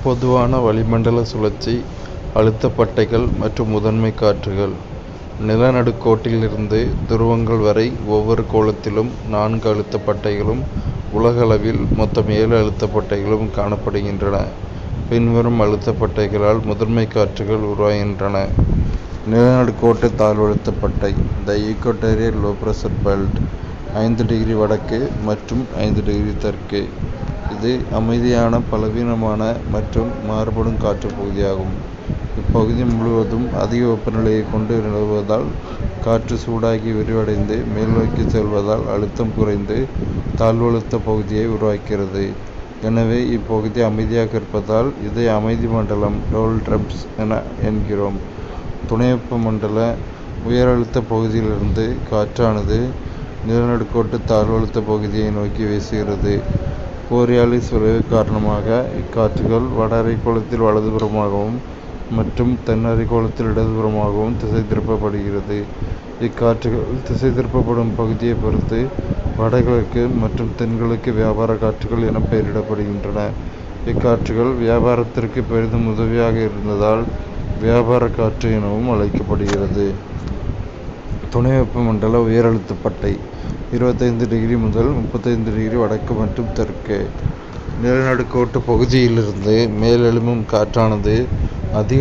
பொதுவான வளிமண்டல சுழற்சி அழுத்தப்பட்டைகள் மற்றும் முதன்மை காற்றுகள். நிலநடுக்கோட்டிலிருந்து துருவங்கள் வரை ஒவ்வொரு கோளத்திலும் 4 அழுத்தப்பட்டைகளும் உலகளவில் மொத்தம் 7 அழுத்தப்பட்டைகளும் காணப்படுகின்றன. பின்வரும் அழுத்தப்பட்டைகளால் முதன்மை காற்றுகள் உருவாகின்றன. நிலநடுக்கோட்டு தாழ்வழுத்தப்பட்டை the equatorial low pressure belt 5 degree வடக்கு மற்றும் 5 டிகிரி தெற்கு. இது அமைதியான, பலவீனமான மற்றும் மாறுபடும் காற்று பகுதியாகும். இப்பகுதி முழுவதும் அதிக வெப்பநிலையை கொண்டு நிலவுவதால் காற்று சூடாகி விரிவடைந்து மேல்நோக்கி செல்வதால் அழுத்தம் குறைந்து தாழ்வழுத்த பகுதியை உருவாக்குகிறது. எனவே இப்பகுதி அமைதியாக இருப்பதால் இதை அமைதி மண்டலம் டோல்ட்ரம்ஸ் என என்கிறோம். துணை வெப்பமண்டல உயரழுத்த பகுதியிலிருந்து காற்றானது நிலநடுக்கோட்டு தாழ்வழுத்த பகுதியை நோக்கி வீசுகிறது. கோரியாலிஸ் விளைவு காரணமாக இக்காற்றுகள் வட அரைக்கோளத்தில் வலதுபுறமாகவும் மற்றும் தென் அரைக்கோளத்தில் இடதுபுறமாகவும் திசை திருப்பப்படுகிறது. இக்காற்றுகள் திசை திருப்பப்படும் பகுதியை பொறுத்து வடகிழக்கு மற்றும் தென்கிழக்கு வியாபார காற்றுகள் என பெயரிடப்படுகின்றன. இக்காற்றுகள் வியாபாரத்திற்கு பெரிதும் உதவியாக இருந்ததால் வியாபார காற்று எனவும் அழைக்கப்படுகிறது. துணை வெப்பமண்டல உயரழுத்தப்பட்டை 25 டிகிரி முதல் 35 டிகிரி வடக்கு மற்றும் தெற்கு. நிலநடுக்கோட்டு பகுதியிலிருந்து மேலெழும்பும் காற்றானது அதிக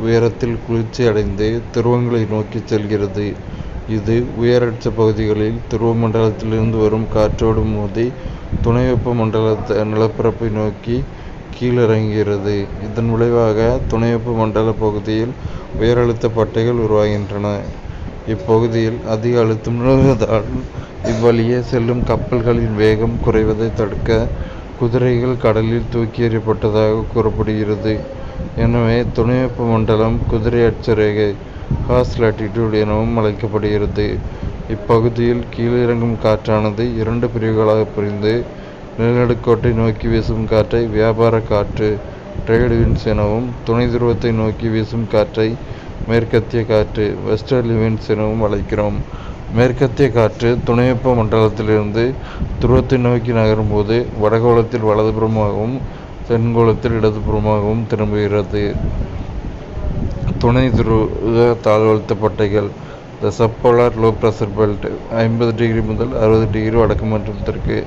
உயரத்தில் குளிர்ச்சி அடைந்து துருவங்களை நோக்கி செல்கிறது. இது உயரழுத்த பகுதிகளில் துருவ மண்டலத்திலிருந்து வரும் காற்றோடு மோதி துணை வெப்ப மண்டல நிலப்பரப்பை நோக்கி கீழிறங்குகிறது. இதன் விளைவாக துணை வெப்ப மண்டல பகுதியில் உயரழுத்த பட்டைகள் உருவாகின்றன. இப்பகுதியில் அதிக அழுத்தம் நிலவுவதால் இவ்வழியே செல்லும் கப்பல்களின் வேகம் குறைவதை தடுக்க குதிரைகள் கடலில் தூக்கி எறியப்பட்டதாக கூறப்படுகிறது. எனவே துணை வெப்ப மண்டலம் குதிரை அட்சரேகை ஹார்ஸ் லாட்டிடியூட் எனவும் அழைக்கப்படுகிறது. இப்பகுதியில் கீழிறங்கும் காற்றானது 2 பிரிவுகளாக பிரிந்து நிலநடுக்கோட்டை நோக்கி வீசும் காற்றை வியாபார காற்று ட்ரேட் விண்ட்ஸ் எனவும், துணை துருவத்தை நோக்கி வீசும் காற்றை மேற்கத்திய காற்று வெஸ்டர்லி விண்ட்ஸ் எனவும் அழைக்கிறோம். மேற்கத்திய காற்று துணை வெப்ப மண்டலத்திலிருந்து துருவத்தை நோக்கி நகரும்போது வடகோளத்தில் வலதுபுறமாகவும் தென்கோளத்தில் இடதுபுறமாகவும் திரும்புகிறது. துணை துருவ தாழ்வழுத்த பட்டைகள் the subpolar low pressure belt 50 degree முதல் 60 டிகிரி வடக்கு மற்றும் தெற்கு.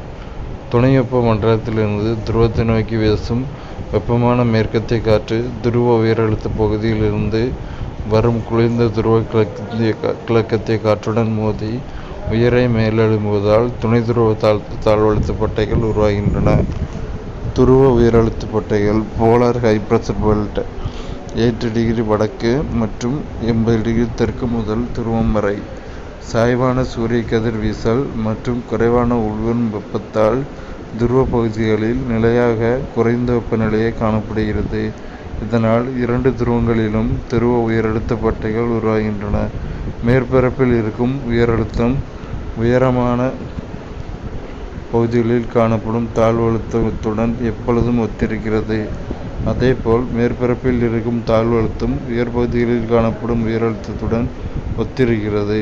துணை வெப்ப மண்டலத்திலிருந்து துருவத்தை நோக்கி வீசும் வெப்பமான மேற்கத்திய காற்று துருவ உயரழுத்த பகுதியிலிருந்து வரும் குளிர்ந்த துருவ கிழக்கத்திய காற்றுடன் மோதி உயரை மேலெழும்புவதால் துணை துருவ தாழ்வழுத்த பட்டைகள் உருவாகின்றன. துருவ உயரழுத்த பட்டைகள் polar high pressure belt 8 degree வடக்கு மற்றும் 80 டிகிரி தெற்கு முதல் துருவம் வரை. சாய்வான சூரிய கதிர்வீசல் மற்றும் குறைவான உள்வரும் வெப்பத்தால் துருவ பகுதிகளில் நிலையாக குறைந்த வெப்பநிலையே காணப்படுகிறது. இதனால் 2 துருவங்களிலும் துருவ உயரழுத்த பட்டைகள் உருவாகின்றன. மேற்பரப்பில் இருக்கும் உயரழுத்தம் உயரமான பகுதிகளில் காணப்படும் தாழ்வழுத்தத்துடன் எப்பொழுதும் ஒத்திருக்கிறது. அதேபோல் மேற்பரப்பில் இருக்கும் தாழ்வழுத்தம் உயர்பகுதிகளில் காணப்படும் உயரழுத்தத்துடன் ஒத்திருக்கிறது.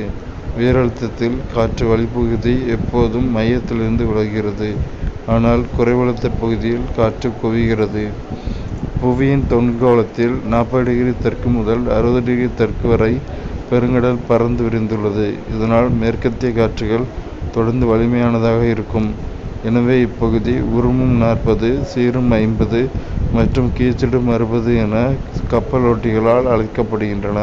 உயரழுத்தத்தில் காற்று வழிப்பகுதி எப்போதும் மையத்திலிருந்து விலகுகிறது. ஆனால் குறைவழுத்த பகுதியில் காற்று குவிகிறது. புவியின் தென்கோளத்தில் 40 டிகிரி தெற்கு முதல் 60 டிகிரி தெற்கு வரை பெருங்கடல் பரந்து விரிந்துள்ளது. இதனால் மேற்கத்திய காற்றுகள் தொடர்ந்து வலிமையானதாக இருக்கும். எனவே இப்பகுதி உருமும் 40, சீரும் 50 மற்றும் கீச்சிடும் 60 என கப்பலோட்டிகளால் அழைக்கப்படுகின்றன.